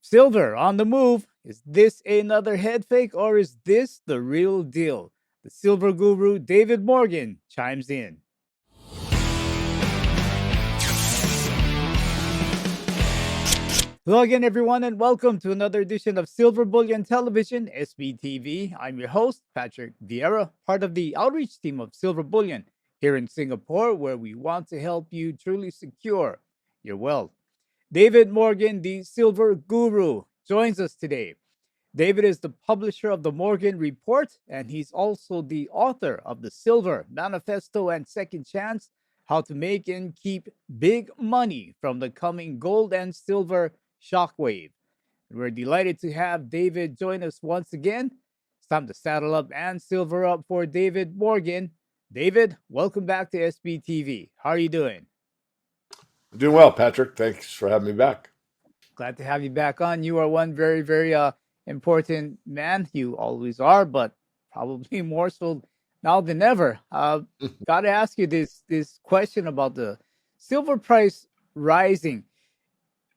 Silver on the move. Is this another head fake or is this the real deal? The silver guru David Morgan chimes in. Hello again, everyone, and welcome to another edition of Silver Bullion Television, SBTV. I'm your host, Patrick Vieira, part of the outreach team of Silver Bullion here in Singapore, where we want to help you truly secure your wealth. David Morgan, the silver guru, joins us today. David is the publisher of the Morgan Report, and he's also the author of the Silver Manifesto and Second Chance: How to Make and Keep Big Money from the Coming Gold and Silver Shockwave. We're delighted to have David join us once again. It's time to saddle up and silver up for David Morgan. David, welcome back to SBTV. How are you doing? I'm doing well, Patrick. Thanks for having me back. Glad to have you back on. You are one very important man. You always are, but probably more so now than ever. Got to ask you this question about the silver price rising.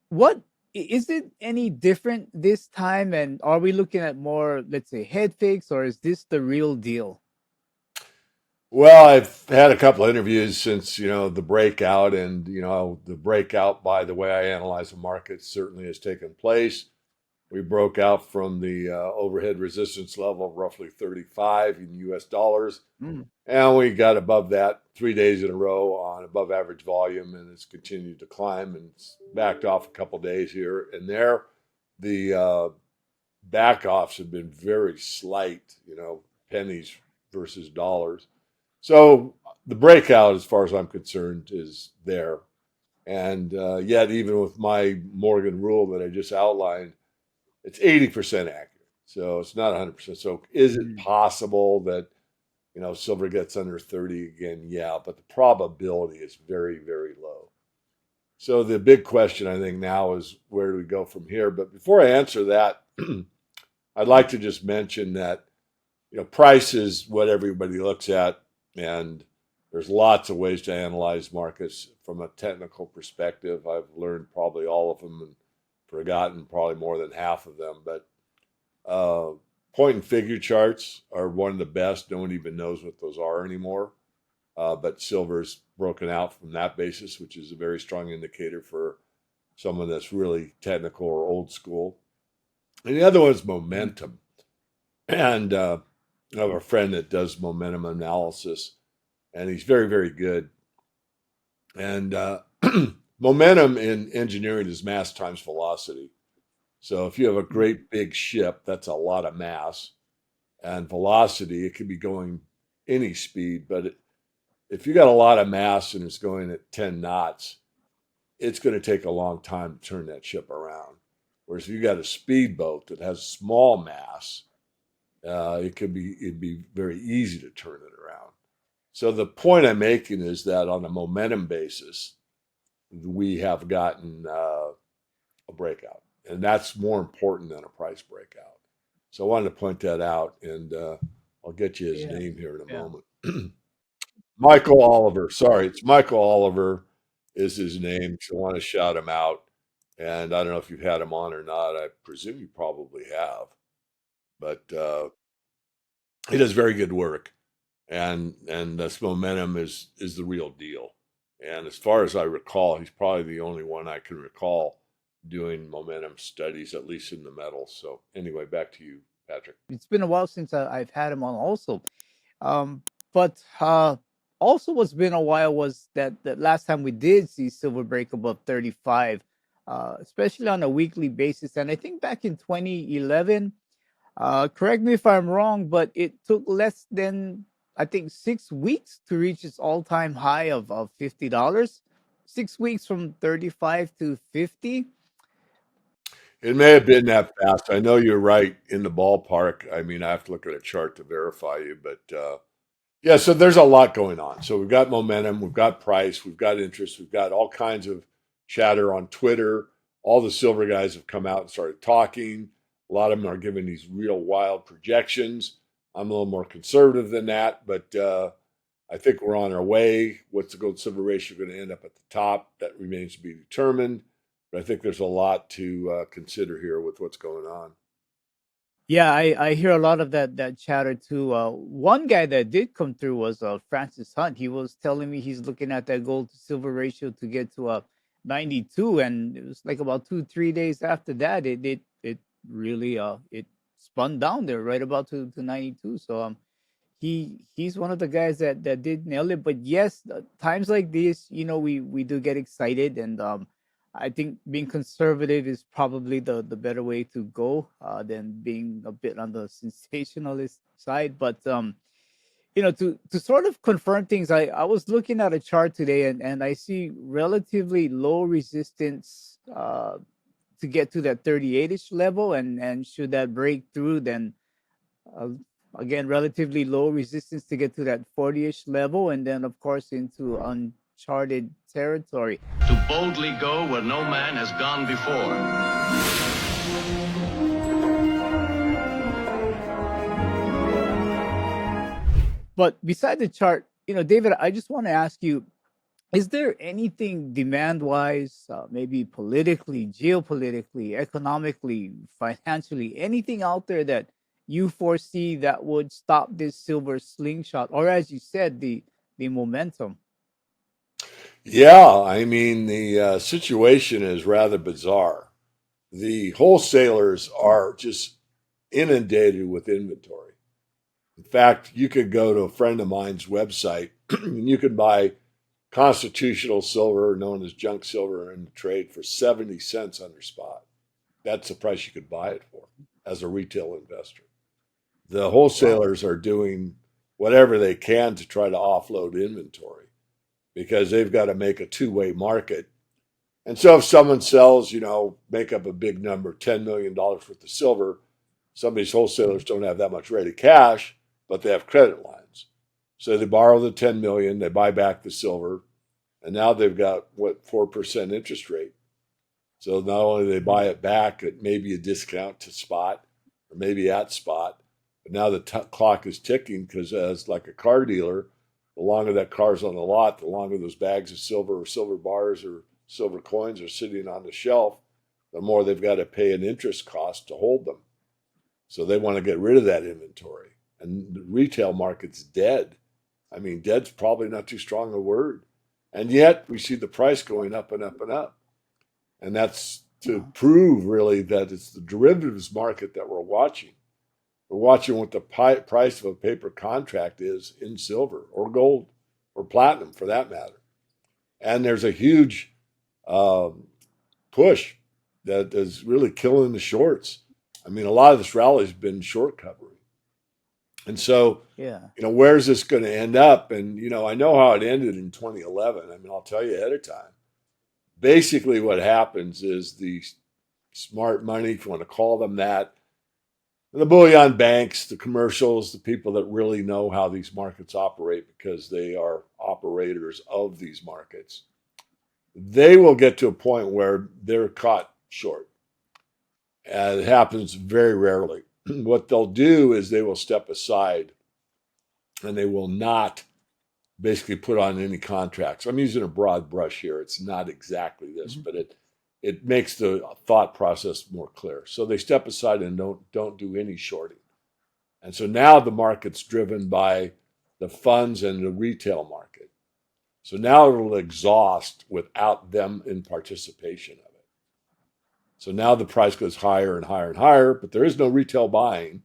What is it any different this time? And are we looking at more, let's say, head fakes, or is this the real deal? Well, I've had a couple of interviews since, the breakout, and, the breakout, by the way I analyze the market, certainly has taken place. We broke out from the overhead resistance level of roughly 35 in US dollars, Mm. and we got above that 3 days in a row on above average volume, and it's continued to climb, and it's backed off a couple of days here and there. The back offs have been very slight, pennies versus dollars. So the breakout, as far as I'm concerned, is there. And yet, even with my Morgan rule that I just outlined, it's 80% accurate. So it's not 100%. So is it Mm. possible that, silver gets under 30 again? Yeah, but the probability is very, very low. So the big question, I think, now is where do we go from here? But before I answer that, I'd like to just mention that price is what everybody looks at, and there's lots of ways to analyze markets from a technical perspective. I've learned probably all of them and forgotten probably more than half of them. But point and figure charts are one of the best. No one even knows what those are anymore. But silver's broken out from that basis, which is a very strong indicator for someone that's really technical or old school. And the other one is momentum. And I have a friend that does momentum analysis, and he's very, very good. And momentum in engineering is mass times velocity. So if you have a great big ship, that's a lot of mass. And velocity, it could be going any speed, but if you got a lot of mass and it's going at 10 knots, it's going to take a long time to turn that ship around. Whereas if you got a speedboat that has small mass, it'd be very easy to turn it around. So the point I'm making is that on a momentum basis, we have gotten a breakout, and that's more important than a price breakout. So I wanted to point that out, and I'll get you his Yeah, name here in a yeah. moment. Michael Oliver. Sorry, it's Michael Oliver is his name. So I want to shout him out. And I don't know if you've had him on or not. I presume you probably have, but he does very good work, and this momentum is the real deal. And as far as I recall, he's probably the only one I can recall doing momentum studies, at least in the metals. So anyway, back to you, Patrick. It's been a while since I've had him on also. But also what's been a while was that last time we did see silver break above 35, especially on a weekly basis. And I think back in 2011, correct me if I'm wrong, but it took less than, I think, 6 weeks to reach its all-time high of $50. 6 weeks from 35 to 50. It may have been that fast. I know you're right in the ballpark. I mean, I have to look at a chart to verify you, but yeah, so there's a lot going on. So we've got momentum, we've got price, we've got interest, we've got all kinds of chatter on Twitter. All the silver guys have come out and started talking. A lot of them are giving these real wild projections. I'm a little more conservative than that, but I think we're on our way. What's the gold silver ratio going to end up at the top? That remains to be determined. But I think there's a lot to consider here with what's going on. Yeah, I hear a lot of that chatter too. One guy that did come through was Francis Hunt. He was telling me he's looking at that gold to silver ratio to get to 92, and it was like about 2 3 days after that, it really it spun down there right about to 92. So he's one of the guys that did nail it. But yes, times like this, we do get excited, and I think being conservative is probably the better way to go than being a bit on the sensationalist side. But to sort of confirm things, I was looking at a chart today, and I see relatively low resistance to get to that 38ish level, and should that break through, then uh, again, relatively low resistance to get to that 40ish level, and then of course into uncharted territory. To boldly go where no man has gone before. But beside the chart, David, I just want to ask you, is there anything demand wise, maybe politically, geopolitically, economically, financially, anything out there that you foresee that would stop this silver slingshot, or as you said, the momentum? Yeah, I mean, the situation is rather bizarre. The wholesalers are just inundated with inventory. In fact, you could go to a friend of mine's website and you could buy constitutional silver, known as junk silver, in trade for 70 cents under spot. That's the price you could buy it for as a retail investor. The Wow. wholesalers are doing whatever they can to try to offload inventory because they've got to make a two-way market. And so if someone sells, make up a big number, $10 million worth of silver, some of these wholesalers don't have that much ready cash, but they have credit lines. So they borrow the 10 million, they buy back the silver, and now they've got 4% interest rate. So not only do they buy it back at maybe a discount to spot or maybe at spot, but now the clock is ticking because as like a car dealer, the longer that car's on the lot, the longer those bags of silver or silver bars or silver coins are sitting on the shelf, the more they've got to pay an interest cost to hold them. So they want to get rid of that inventory. And the retail market's dead. I mean, dead's probably not too strong a word. And yet we see the price going up and up and up. And that's to Wow. prove really that it's the derivatives market that we're watching. We're watching what the price of a paper contract is in silver or gold or platinum for that matter. And there's a huge um, push that is really killing the shorts. I mean, a lot of this rally has been short covering. And so, Yeah. where's this going to end up? And, I know how it ended in 2011. I mean, I'll tell you ahead of time. Basically, what happens is the smart money, if you want to call them that, the bullion banks, the commercials, the people that really know how these markets operate because they are operators of these markets, they will get to a point where they're caught short. And it happens very rarely. What they'll do is they will step aside and they will not basically put on any contracts. I'm using a broad brush here. It's not exactly this, Mhm. but it makes the thought process more clear. So they step aside and don't do any shorting. And so now the market's driven by the funds and the retail market. So now it'll exhaust without them in participation of it. So now the price goes higher and higher and higher, but there is no retail buying,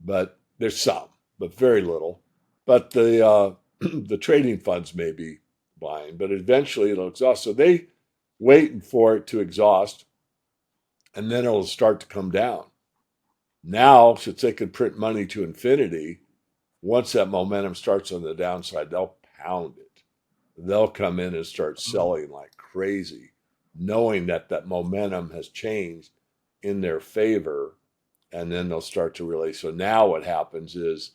but there's some, but very little. But the the trading funds may be buying, but eventually it'll exhaust. So they waiting for it to exhaust, and then it'll start to come down. Now, since they can print money to infinity, once that momentum starts on the downside, they'll pound it. They'll come in and start Oh, selling like crazy, knowing that that momentum has changed in their favor, and then they'll start to really. So now what happens is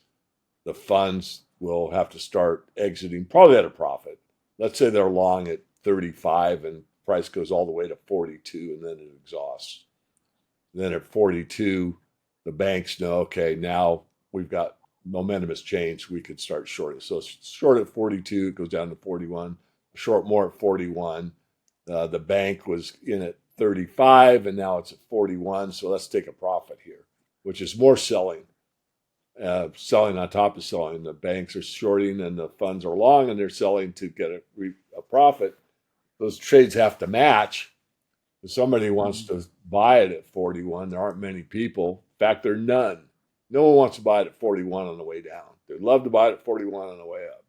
the funds will have to start exiting probably at a profit. Let's say they're long at 35 and price goes all the way to 42 and then it exhausts. Then at 42, the banks know, okay, now we've got momentum has changed. We could start shorting. So short at 42, it goes down to 41, short more at 41. The bank was in at 35 and now it's at 41. So let's take a profit here, which is more selling. Selling on top of selling. The banks are shorting and the funds are long and they're selling to get a profit. Those trades have to match. If somebody wants to buy it at 41, there aren't many people. In fact, there are none. No one wants to buy it at 41 on the way down. They'd love to buy it at 41 on the way up.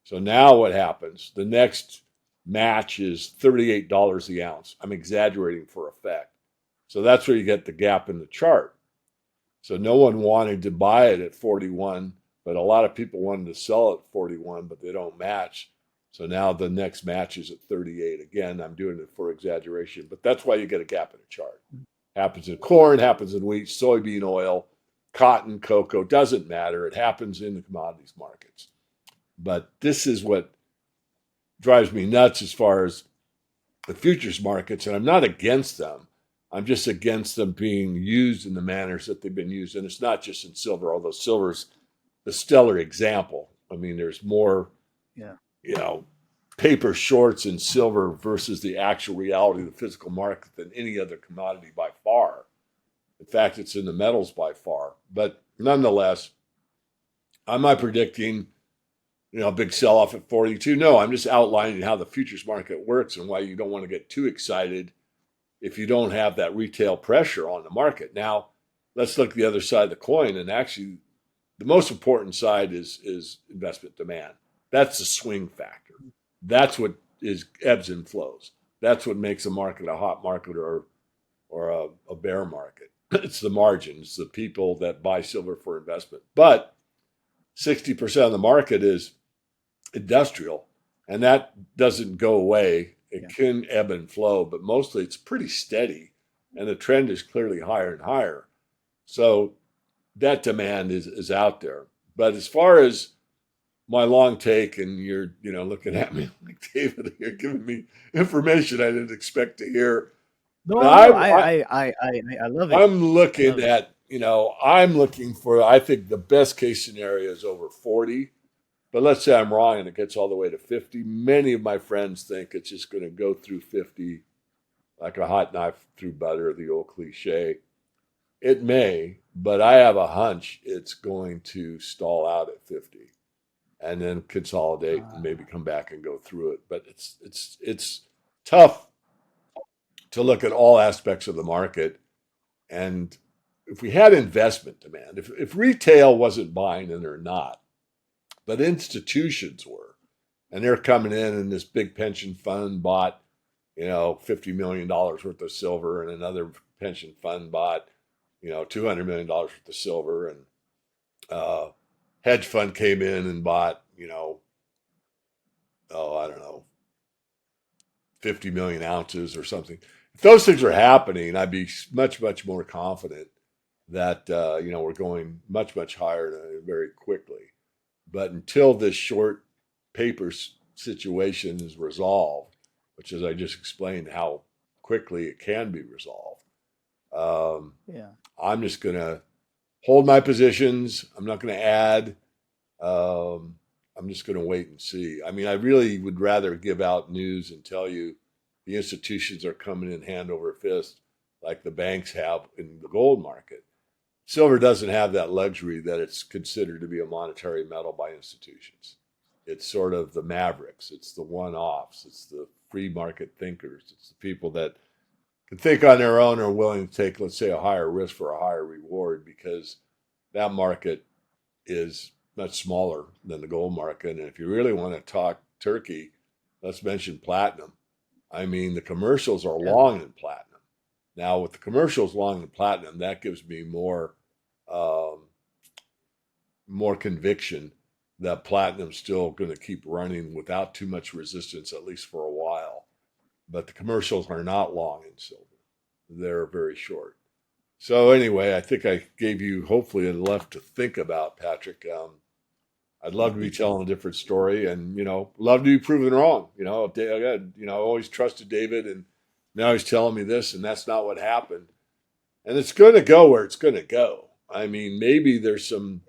So now what happens? The next match is $38 the ounce. I'm exaggerating for effect. So that's where you get the gap in the chart. So no one wanted to buy it at 41, but a lot of people wanted to sell it at 41, but they don't match. So now the next match is at 38. Again, I'm doing it for exaggeration, but that's why you get a gap in a chart. Happens in corn, happens in wheat, soybean oil, cotton, cocoa, doesn't matter. It happens in the commodities markets. But this is what drives me nuts as far as the futures markets, and I'm not against them. I'm just against them being used in the manners that they've been used. And it's not just in silver, although silver's the stellar example. I mean, there's more, paper shorts in silver versus the actual reality of the physical market than any other commodity by far. In fact, it's in the metals by far. But nonetheless, I'm not predicting, a big sell-off at 42. No, I'm just outlining how the futures market works and why you don't want to get too excited if you don't have that retail pressure on the market. Now, let's look at the other side of the coin. And actually, the most important side is investment demand. That's the swing factor. That's what is ebbs and flows. That's what makes a market a hot market or a bear market. It's the margins, the people that buy silver for investment. But 60% of the market is industrial, and that doesn't go away. It can ebb and flow, but mostly it's pretty steady, and the trend is clearly higher and higher. So that demand is out there. But as far as my long take, and you're looking at me like, David, you're giving me information I didn't expect to hear. No, I love it. I'm looking at, I'm looking for, I think the best case scenario is over 40. But let's say I'm wrong and it gets all the way to 50. Many of my friends think it's just going to go through 50 like a hot knife through butter, the old cliche. It may, but I have a hunch it's going to stall out at 50 and then consolidate and maybe come back and go through it. But it's tough to look at all aspects of the market. And if we had investment demand, if retail wasn't buying and they're not, but institutions were, and they're coming in, and this big pension fund bought, $50 million worth of silver, and another pension fund bought, $200 million worth of silver, and hedge fund came in and bought, I don't know, 50 million ounces or something. If those things are happening, I'd be much, much more confident that, we're going much, much higher very quickly. But until this short paper situation is resolved, which, as I just explained, how quickly it can be resolved, I'm just going to hold my positions. I'm not going to add. I'm just going to wait and see. I mean, I really would rather give out news and tell you the institutions are coming in hand over fist like the banks have in the gold market. Silver doesn't have that luxury that it's considered to be a monetary metal by institutions. It's sort of the mavericks. It's the one-offs. It's the free market thinkers. It's the people that can think on their own or are willing to take, let's say, a higher risk for a higher reward, because that market is much smaller than the gold market. And if you really want to talk turkey, let's mention platinum. I mean, the commercials are long in platinum. Now, with the commercials long in platinum, that gives me more conviction that platinum's still going to keep running without too much resistance, at least for a while. But the commercials are not long in silver. They're very short. So anyway, I think I gave you hopefully enough to think about, Patrick. I'd love to be telling a different story, and love to be proven wrong. I always trusted David, and now he's telling me this, and that's not what happened. And it's going to go where it's going to go. I mean, maybe there's some,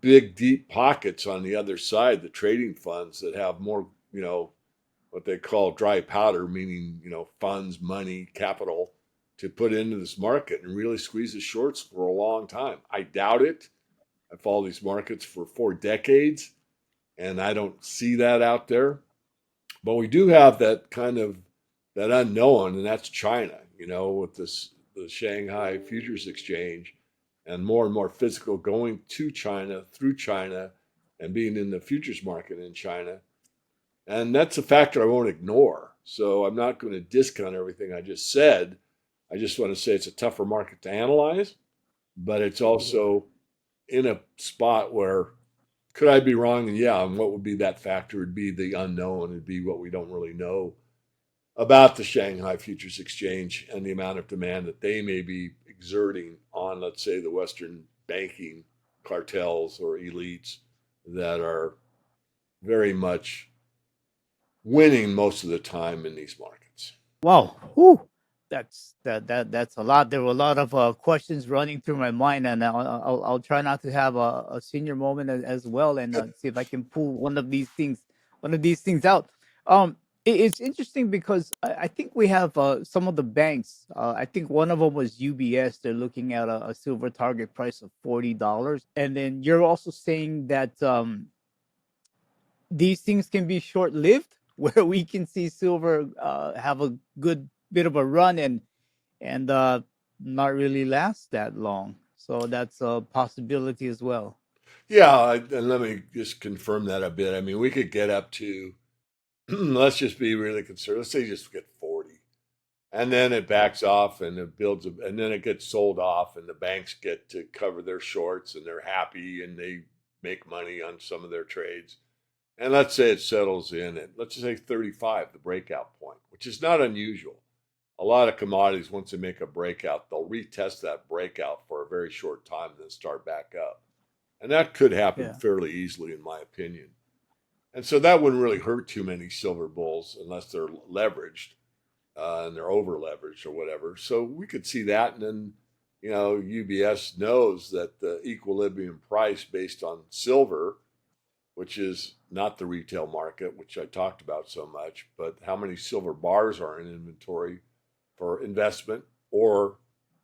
big, deep pockets on the other side, the trading funds that have more, what they call dry powder, meaning, funds, money, capital to put into this market and really squeeze the shorts for a long time. I doubt it. I followed these markets for 4 decades and I don't see that out there. But we do have that kind of that unknown, and that's China, with the Shanghai Futures Exchange and more physical going to China through China and being in the futures market in China. And that's a factor I won't ignore. So I'm not going to discount everything I just said. I just want to say it's a tougher market to analyze, but it's also in a spot where could I be wrong? And yeah, and what would be that factor? It'd be the unknown. It'd be what we don't really know about the Shanghai Futures Exchange and the amount of demand that they may be exerting on, let's say, the Western banking cartels or elites that are very much winning most of the time in these markets. Wow. Whew. That's a lot. There were a lot of questions running through my mind, and I'll try not to have a senior moment as well, and see if I can pull one of these things out. It's interesting because I think we have some of the banks. I think one of them was UBS. They're looking at a silver target price of $40, and then you're also saying that these things can be short lived, where we can see silver have a good bit of a run and not really last that long. So that's a possibility as well. Yeah, and let me just confirm that a bit. I mean, we could get up to, let's just be really conservative. Let's say just get 40. And then it backs off and it builds, and then it gets sold off, and the banks get to cover their shorts and they're happy and they make money on some of their trades. And let's say it settles in at, let's just say 35, the breakout point, which is not unusual. A lot of commodities, once they make a breakout, they'll retest that breakout for a very short time and then start back up. And that could happen Yeah. fairly easily, in my opinion. And so that wouldn't really hurt too many silver bulls unless they're leveraged and they're over leveraged or whatever. So we could see that. And then, UBS knows that the equilibrium price based on silver, which is not the retail market, which I talked about so much, but how many silver bars are in inventory for investment or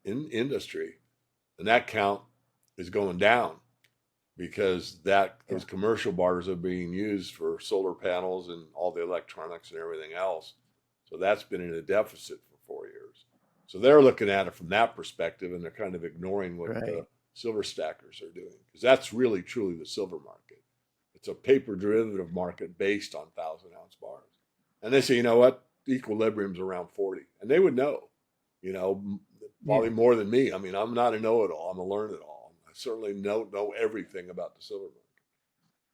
in industry. And that count is going down because those commercial bars are being used for solar panels and all the electronics and everything else. So that's been in a deficit for 4 years. So they're looking at it from that perspective, and they're kind of ignoring what Right. the silver stackers are doing, because that's really truly the silver market. It's a paper derivative market based on 1,000-ounce bars. And they say, you know what? The equilibrium's around 40. And they would know, probably Yeah. more than me. I mean, I'm not a know-it-all. I'm a learn-it-all. I certainly know everything about the silver market.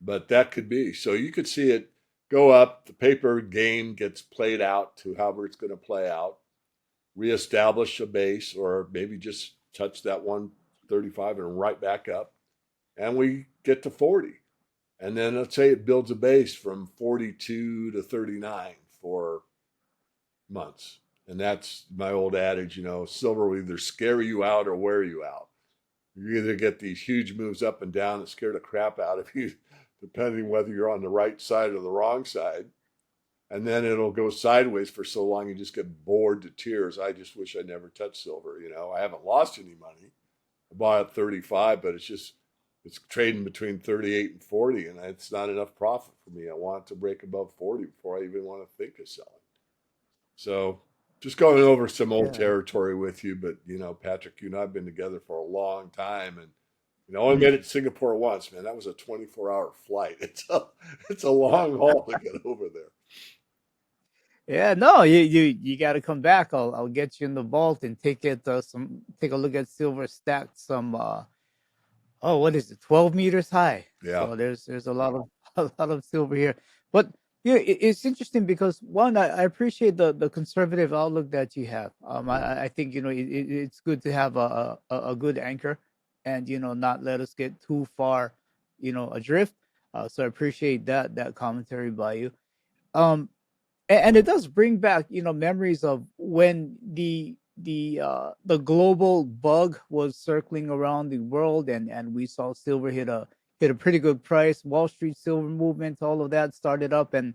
But that could be. So you could see it go up. The paper game gets played out to however it's going to play out, reestablish a base, or maybe just touch that 135 and right back up. And we get to 40. And then let's say it builds a base from 42 to 39 for months. And that's my old adage, silver will either scare you out or wear you out. You either get these huge moves up and down that scare the crap out of you, depending whether you're on the right side or the wrong side. And then it'll go sideways for so long you just get bored to tears. I just wish I never touched silver. I haven't lost any money. I bought at 35, but it's trading between 38 and 40, and it's not enough profit for me. I want it to break above 40 before I even want to think of selling. So just going over some old Yeah. territory with you, but Patrick, you and I've been together for a long time, and I only made it to Singapore once, man. That was a 24-hour flight. It's a long haul to get over there. Yeah, no, you got to come back. I'll get you in the vault and take a look at silver stacked some oh, what is it? 12 meters high. Yeah. So there's a lot of a lot of silver here. But it's interesting because one, I appreciate the conservative outlook that you have. I think it's good to have a good anchor, and not let us get too far, adrift. So I appreciate that commentary by you. Um, and it does bring back memories of when the global bug was circling around the world, and we saw silver hit a pretty good price. Wall Street silver movement, all of that started up, and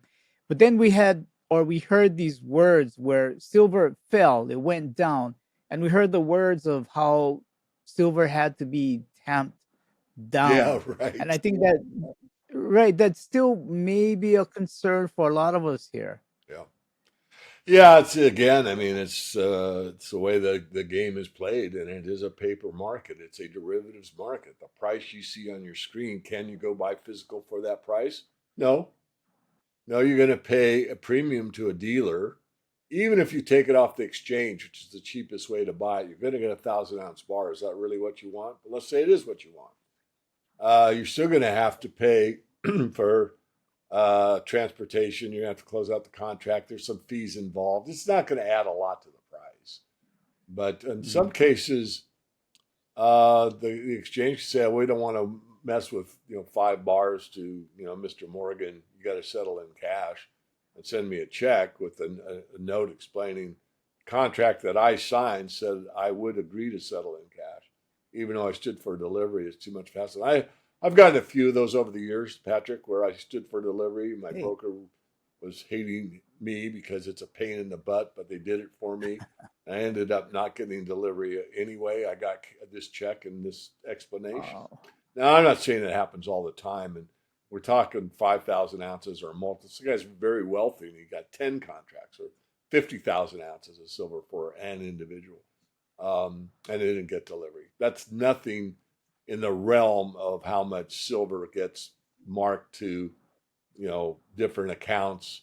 but then we had or we heard these words where silver fell, it went down, and we heard the words of how silver had to be tamped Yeah, down. And right. I think that, right, that's still maybe a concern for a lot of us here. Yeah. Yeah, it's again, I mean, it's the way the game is played, and it is a paper market. It's a derivatives market. The price you see on your screen, can you go buy physical for that price? No. No, you're going to pay a premium to a dealer, even if you take it off the exchange, which is the cheapest way to buy it. You're going to get a 1,000 ounce bar. Is that really what you want? But let's say it is what you want. You're still going to have to pay for transportation. You're going to have to close out the contract. There's some fees involved. It's not going to add a lot to the price. But in some Mhm. cases, the exchange said, we don't want to mess with 5 bars to Mr. Morgan. You got to settle in cash and send me a check with a note explaining the contract that I signed said I would agree to settle in cash, even though I stood for delivery. It's too much hassle. I've gotten a few of those over the years, Patrick, where I stood for delivery. My Hey, broker was hating me because it's a pain in the butt, but they did it for me. I ended up not getting delivery anyway. I got this check and this explanation. wow. Now, I'm not saying it happens all the time, and we're talking 5,000 ounces or multiple. This guy's very wealthy, and he got 10 contracts or 50,000 ounces of silver for an individual, and they didn't get delivery. That's nothing in the realm of how much silver gets marked to different accounts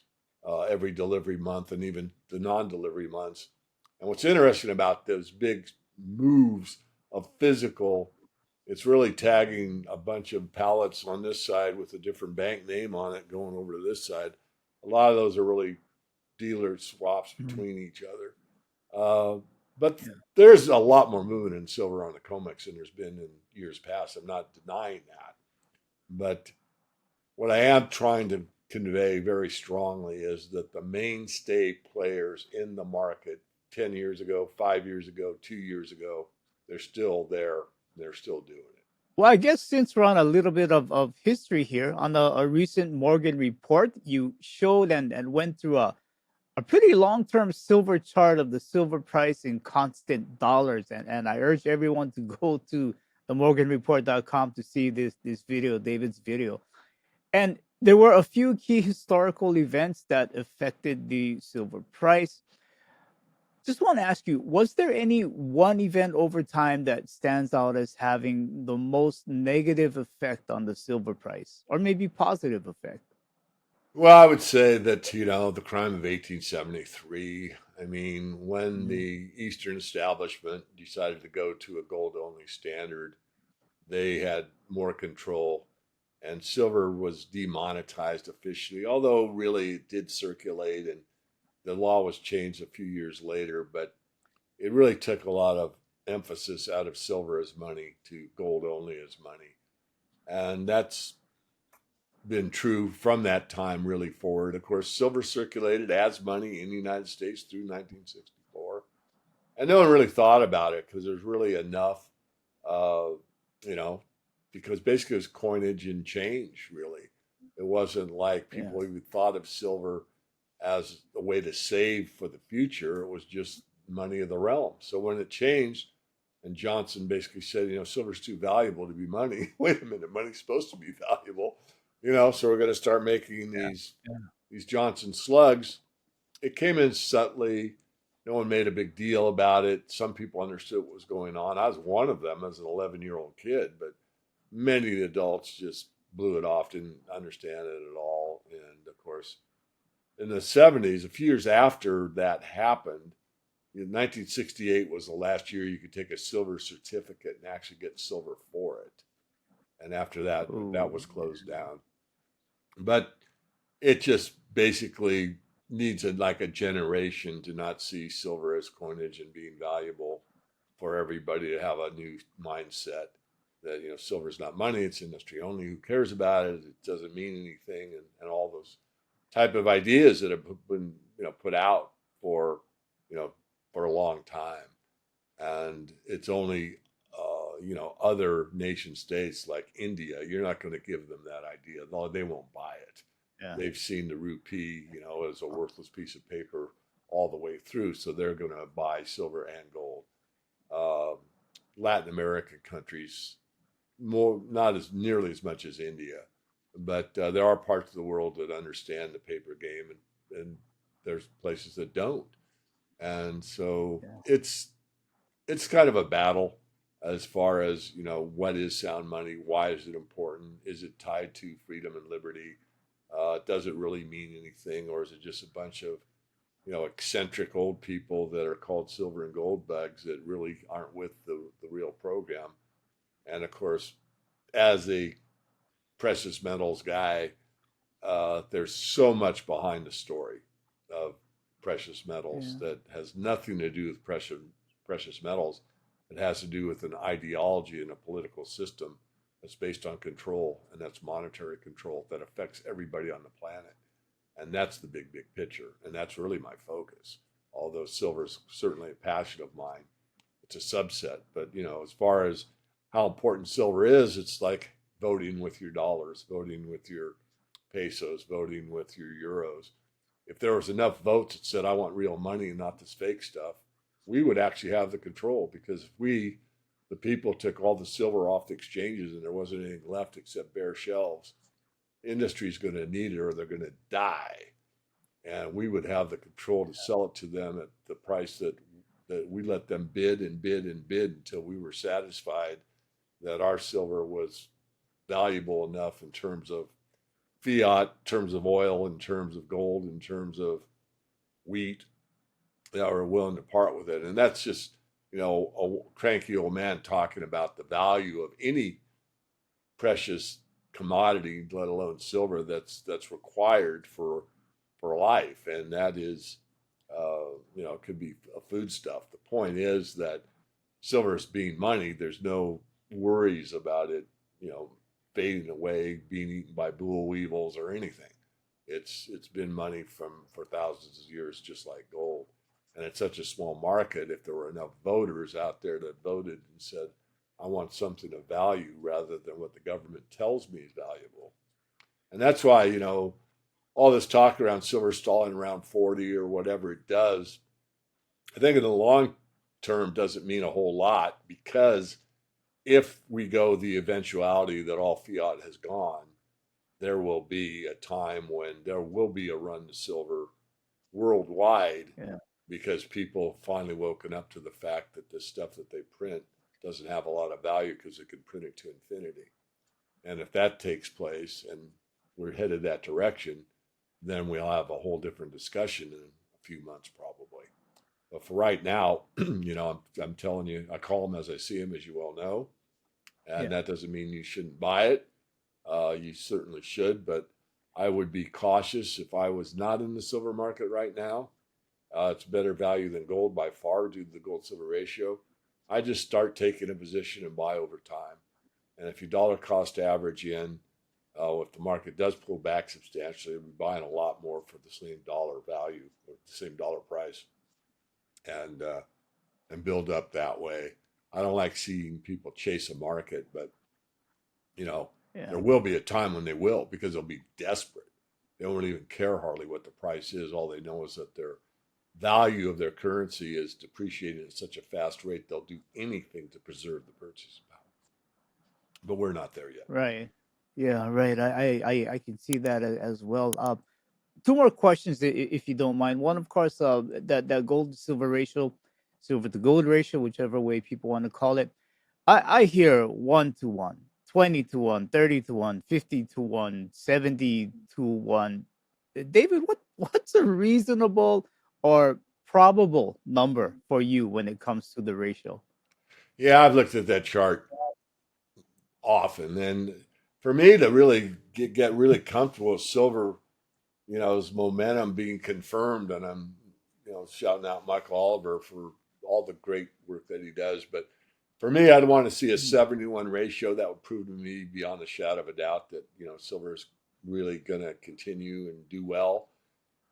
every delivery month and even the non-delivery months. And what's interesting about those big moves of physical, it's really tagging a bunch of pallets on this side with a different bank name on it going over to this side. A lot of those are really dealer swaps Mhm. between each other. Uh, but Yeah. there's a lot more movement in silver on the COMEX than there's been in years past. I'm not denying that. But what I am trying to convey very strongly is that the mainstay players in the market 10 years ago, 5 years ago, 2 years ago, they're still there. They're still doing it. Well, I guess since we're on a little bit of history here, on a recent Morgan report, you showed and went through a pretty long-term silver chart of the silver price in constant dollars. And I urge everyone to go to the morganreport.com to see this video, David's video. And there were a few key historical events that affected the silver price. Just want to ask you, was there any one event over time that stands out as having the most negative effect on the silver price, or maybe positive effect? Well, I would say that, the crime of 1873, I mean, when Mhm. the Eastern establishment decided to go to a gold only standard, they had more control, and silver was demonetized officially, although really it did circulate, and the law was changed a few years later, but it really took a lot of emphasis out of silver as money to gold only as money. And that's been true from that time really forward. Of course, silver circulated as money in the United States through 1964. And no one really thought about it because there's really enough, uh, you know, because basically it was coinage and change, really. It wasn't like Yeah. people even thought of silver as a way to save for the future. It was just money of the realm. So when it changed, and Johnson basically said, silver's too valuable to be money. Wait a minute, money's supposed to be valuable, so we're going to start making Yeah. these Johnson slugs. It came in subtly. No one made a big deal about it. Some people understood what was going on. I was one of them as an 11-year-old kid, but many of the adults just blew it off, didn't understand it at all. And of course, in the 70s, a few years after that happened, 1968 was the last year you could take a silver certificate and actually get silver for it. And after that, that Oh, was closed down. But it just basically needs like a generation to not see silver as coinage and being valuable, for everybody to have a new mindset that silver is not money, it's industry only. Who cares about it? It doesn't mean anything, and all those type of ideas that have been put out for you know for a long time. And it's only other nation states like India, you're not going to give them that idea. No, they won't buy it. Yeah. they've seen the rupee, as a worthless piece of paper all the way through. So they're going to buy silver and gold. Um, Latin American countries, more not as nearly as much as India, but there are parts of the world that understand the paper game, and there's places that don't. And so Yeah. it's kind of a battle as far as what is sound money, why is it important, is it tied to freedom and liberty, does it really mean anything, or is it just a bunch of eccentric old people that are called silver and gold bugs that really aren't with the real program. And of course, as a precious metals guy, there's so much behind the story of precious metals Yeah. that has nothing to do with precious metals. It has to do with an ideology and a political system that's based on control, and that's monetary control that affects everybody on the planet. And that's the big, big picture. And that's really my focus. Although silver's certainly a passion of mine, it's a subset. But, as far as how important silver is, it's like voting with your dollars, voting with your pesos, voting with your euros. If there was enough votes that said, I want real money and not this fake stuff, we would actually have the control, because if we, the people, took all the silver off the exchanges and there wasn't anything left except bare shelves, industry's going to need it or they're going to die. And we would have the control to sell it to them at the price that we let them bid and bid and bid until we were satisfied that our silver was valuable enough in terms of fiat, in terms of oil, in terms of gold, in terms of wheat, that were willing to part with it. And that's just, a cranky old man talking about the value of any precious commodity, let alone silver, that's required for life, and that is, it could be a foodstuff. The point is that silver is being money. There's no worries about it, fading away, being eaten by boll weevils or anything. It's been money for thousands of years, just like gold. And it's such a small market. If there were enough voters out there that voted and said, I want something of value rather than what the government tells me is valuable. And that's why, all this talk around silver stalling around 40 or whatever it does, I think in the long term doesn't mean a whole lot, because if we go the eventuality that all fiat has gone, there will be a time when there will be a run to silver worldwide, Yeah. because people finally woken up to the fact that this stuff that they print doesn't have a lot of value because it can print it to infinity. And if that takes place and we're headed that direction, then we'll have a whole different discussion in a few months, probably. But for right now, I'm telling you, I call them as I see them, as you well know. And Yeah. that doesn't mean you shouldn't buy it. You certainly should, but I would be cautious if I was not in the silver market right now. It's better value than gold by far due to the gold silver ratio. I just start taking a position and buy over time. And if you dollar cost average in, if the market does pull back substantially, we're buying a lot more for the same dollar value or the same dollar price, and build up that way. I don't like seeing people chase a market, but you know Yeah. there will be a time when they will, because they'll be desperate. They won't even care hardly what the price is. All they know is that their value of their currency is depreciating at such a fast rate they'll do anything to preserve the purchasing power. But we're not there yet. Right. Yeah. Right. I can see that as well. Two more questions, if you don't mind. One, of course, that gold to silver ratio, silver to gold ratio, whichever way people want to call it. I hear 1 to 1, 20 to 1, 30 to 1, 50 to 1, 70 to 1. David, what's a reasonable or probable number for you when it comes to the ratio? Yeah, I've looked at that chart often, and for me to really get really comfortable with silver, as momentum being confirmed, and I'm, shouting out Michael Oliver for all the great work that he does. But for me, I'd want to see a Mhm. 7-to-1 ratio. That would prove to me beyond a shadow of a doubt that, silver is really going to continue and do well.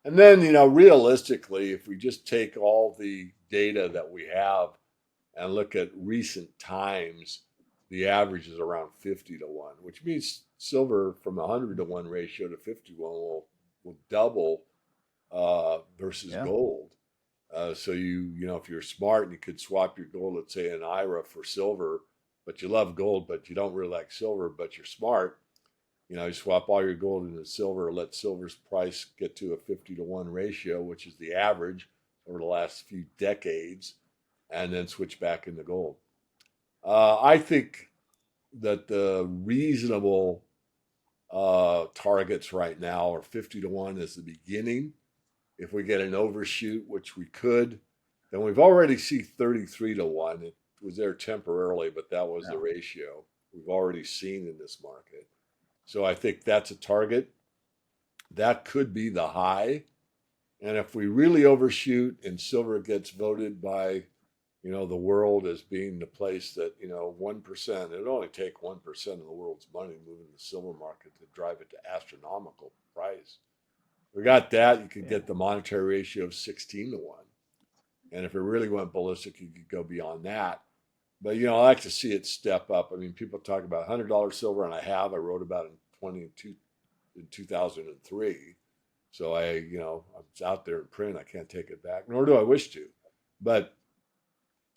And then, realistically, if we just take all the data that we have and look at recent times, the average is around 50 to 1, which means silver from 100 to 1 ratio to 50 to 1 will double versus Yeah. gold. So if you're smart and you could swap your gold, let's say an IRA for silver, but you love gold, but you don't really like silver, but you're smart, you swap all your gold into silver, let silver's price get to a 50 to 1 ratio, which is the average over the last few decades, and then switch back into gold. I think that the reasonable targets right now are 50 to 1 as the beginning. If we get an overshoot, which we could, then we've already seen 33 to 1. It was there temporarily, but that was the ratio we've already seen in this market. So I think that's a target. That could be the high. And if we really overshoot and silver gets voted by, the world as being the place that, 1%, it'd only take 1% of the world's money moving the silver market to drive it to astronomical price. We got that, you could get the monetary ratio of 16 to 1. And if it really went ballistic, you could go beyond that. But, I like to see it step up. I mean, people talk about $100 silver, and I wrote about it in 2003. So I was out there in print. I can't take it back, nor do I wish to. But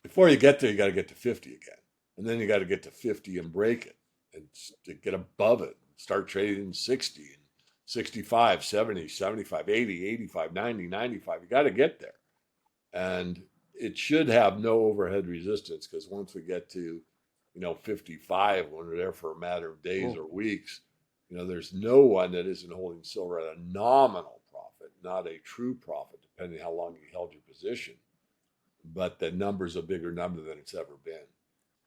before you get there, you got to get to 50 again. And then you got to get to 50 and break it and to get above it, start trading 60 and 65, 70, 75, 80, 85, 90, 95. You got to get there. And it should have no overhead resistance, because once we get to, 55, when we're there for a matter of days or weeks, there's no one that isn't holding silver at a nominal profit, not a true profit, depending how long you held your position. But the number's a bigger number than it's ever been.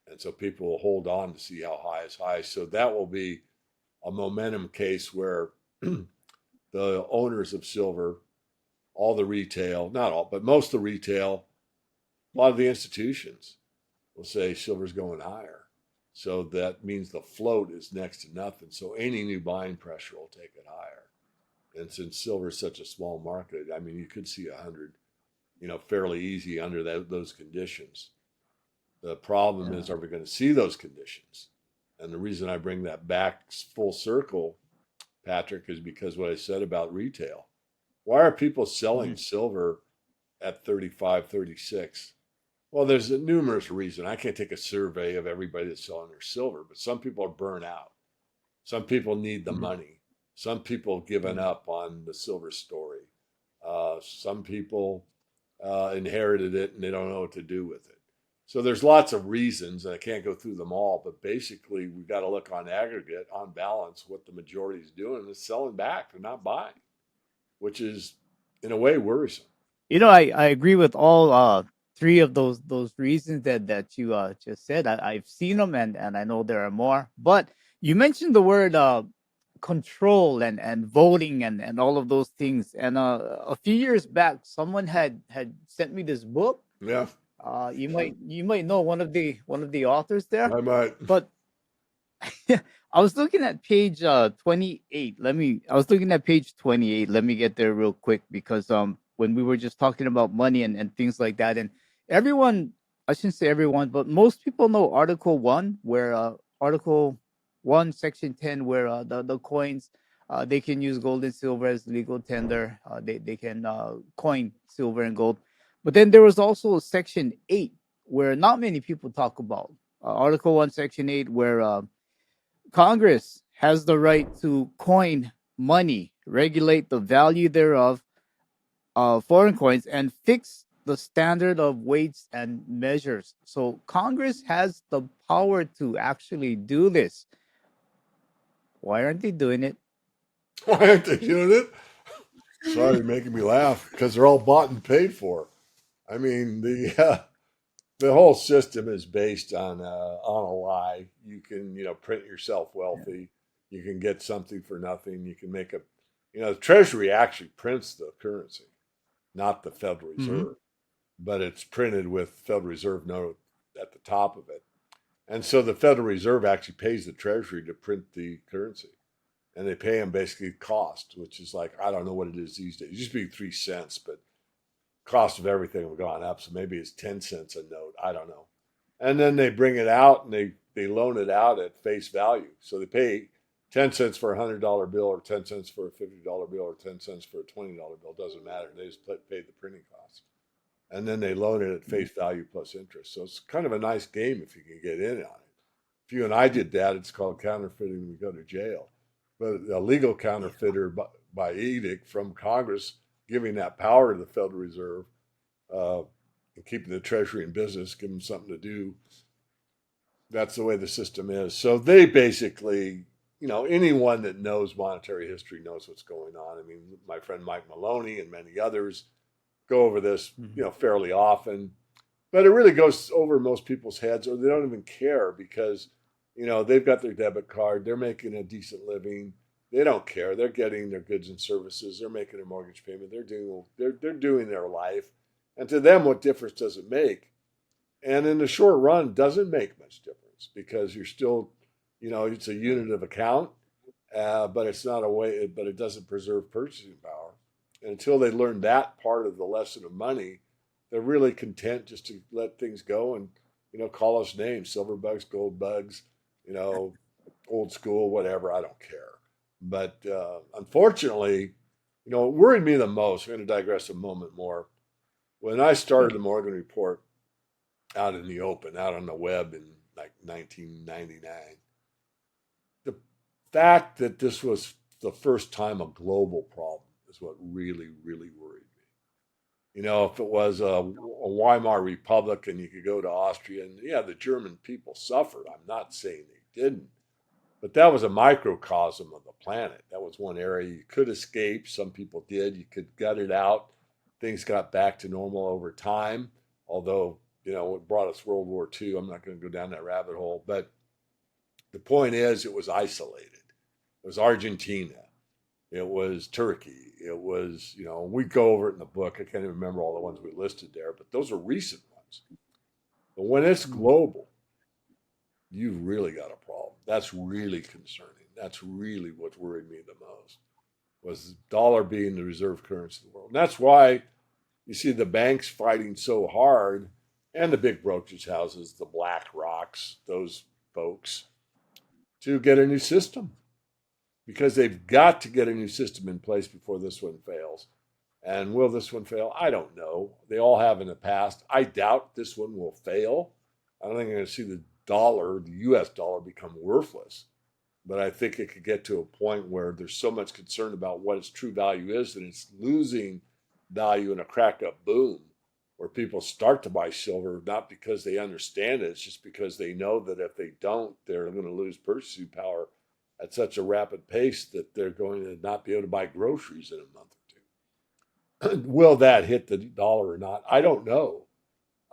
And so people will hold on to see how high is high. So that will be a momentum case where the owners of silver, all the retail, not all, but most of the retail, a lot of the institutions will say silver's going higher. So that means the float is next to nothing. So any new buying pressure will take it higher. And since silver is such a small market, I mean, you could see 100, fairly easy under those conditions. The problem is, are we going to see those conditions? And the reason I bring that back full circle, Patrick, is because what I said about retail. Why are people selling silver at 35, 36? Well, there's a numerous reason. I can't take a survey of everybody that's selling their silver, but some people are burnt out. Some people need the money. Some people have given up on the silver story. Some people inherited it and they don't know what to do with it. So there's lots of reasons, and I can't go through them all, but basically we've got to look on aggregate, on balance, what the majority is doing is selling back. They're not buying, which is in a way worrisome. I agree with all three of those reasons that you just said. I've seen them, and I know there are more. But you mentioned the word control and voting and all of those things. And a few years back, someone had sent me this book. Yeah, You might know one of the authors there, I might. but I was looking at page 28. I was looking at page 28. Let me get there real quick, because when we were just talking about money and things like that, and everyone, I shouldn't say everyone, but most people know Article 1, where Article 1 Section 10, where the coins, they can use gold and silver as legal tender. They can coin silver and gold. But then there was also Section 8, where not many people talk about. Article 1 Section 8, where Congress has the right to coin money, regulate the value thereof, foreign coins, and fix the standard of weights and measures. So Congress has the power to actually do this. Why aren't they doing it? Why aren't they doing it? Sorry, you're making me laugh, because they're all bought and paid for. I mean, the whole system is based on a lie. You can print yourself wealthy. You can get something for nothing. You can make the Treasury actually prints the currency, not the Federal Reserve, but it's printed with Federal Reserve note at the top of it. And so the Federal Reserve actually pays the Treasury to print the currency. And they pay them basically cost, which is like, I don't know what it is these days. It used to be 3 cents, but cost of everything have gone up. So maybe it's 10 cents a note. I don't know. And then they bring it out and they they loan it out at face value. So they pay 10 cents for a $100 bill or 10 cents for a $50 bill or 10 cents for a $20 bill. Doesn't matter. They just pay the printing costs. And then they loan it at face value plus interest. So it's kind of a nice game if you can get in on it. If you and I did that, it's called counterfeiting. We go to jail. But a legal counterfeiter by edict from Congress giving that power to the Federal Reserve and keeping the Treasury in business, giving them something to do. That's the way the system is. So they basically, anyone that knows monetary history knows what's going on. I mean, my friend Mike Maloney and many others go over this, fairly often. But it really goes over most people's heads, or they don't even care because, they've got their debit card. They're making a decent living. They don't care. They're getting their goods and services. They're making their mortgage payment. They're doing their life. And to them, what difference does it make? And in the short run, doesn't make much difference because you're still, it's a unit of account, but it's not but it doesn't preserve purchasing power. And until they learn that part of the lesson of money, they're really content just to let things go and, call us names, silver bugs, gold bugs, old school, whatever. I don't care. But unfortunately, what worried me the most, I'm going to digress a moment more. When I started the Morgan Report out in the open, out on the web in like 1999, the fact that this was the first time a global problem is what really, really worried me. If it was a Weimar Republic and you could go to Austria and the German people suffered. I'm not saying they didn't, but that was a microcosm of the planet. That was one area you could escape. Some people did. You could gut it out. Things got back to normal over time, although, it brought us World War II. I'm not going to go down that rabbit hole. But the point is, it was isolated. It was Argentina. It was Turkey. It was, we go over it in the book. I can't even remember all the ones we listed there, but those are recent ones. But when it's global, you've really got a problem. That's really concerning. That's really what worried me the most, was the dollar being the reserve currency of the world. And that's why you see the banks fighting so hard and the big brokerage houses, the Black Rocks, those folks, to get a new system. Because they've got to get a new system in place before this one fails. And will this one fail? I don't know. They all have in the past. I doubt this one will fail. I don't think you're going to see the US dollar, become worthless. But I think it could get to a point where there's so much concern about what its true value is that it's losing value in a cracked up boom, where people start to buy silver, not because they understand it, it's just because they know that if they don't, they're going to lose purchasing power at such a rapid pace that they're going to not be able to buy groceries in a month or two. Will that hit the dollar or not? I don't know.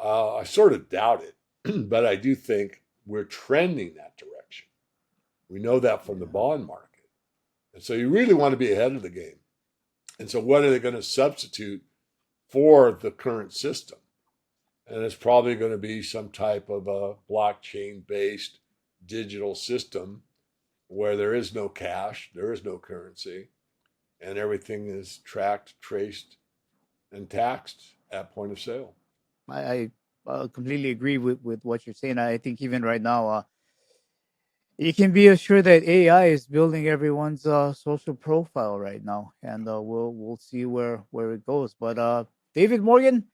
I sort of doubt it, but I do think we're trending that direction. We know that from the bond market. And so you really want to be ahead of the game. And so what are they going to substitute for the current system? And it's probably going to be some type of a blockchain-based digital system where there is no cash, there is no currency, and everything is tracked, traced, and taxed at point of sale. I completely agree with what you're saying. I think even right now, you can be assured that AI is building everyone's social profile right now, and we'll see where it goes. But David Morgan,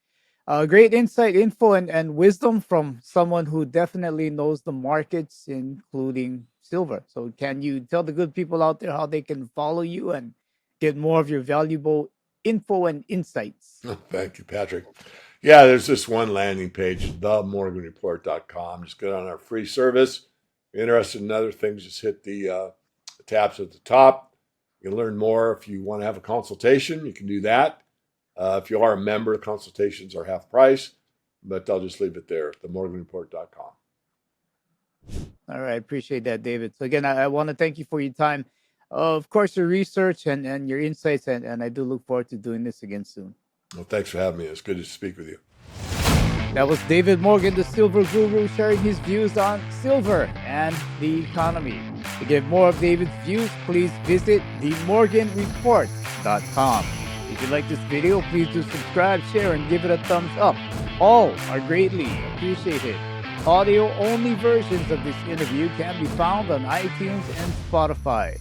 great insight, info, and wisdom from someone who definitely knows the markets, including silver. So can you tell the good people out there how they can follow you and get more of your valuable info and insights? Thank you, Patrick. Yeah, there's this one landing page, themorganreport.com. Just get on our free service. If you're interested in other things, just hit the tabs at the top. You can learn more. If you want to have a consultation, you can do that. If you are a member, consultations are half price, but I'll just leave it there, themorganreport.com. All right, appreciate that, David. So again, I want to thank you for your time, of course, your research and your insights, and I do look forward to doing this again soon. Well, thanks for having me. It's good to speak with you. That was David Morgan, the Silver Guru, sharing his views on silver and the economy. To get more of David's views, please visit themorganreport.com. If you like this video, please do subscribe, share, and give it a thumbs up. All are greatly appreciated. Audio-only versions of this interview can be found on iTunes and Spotify.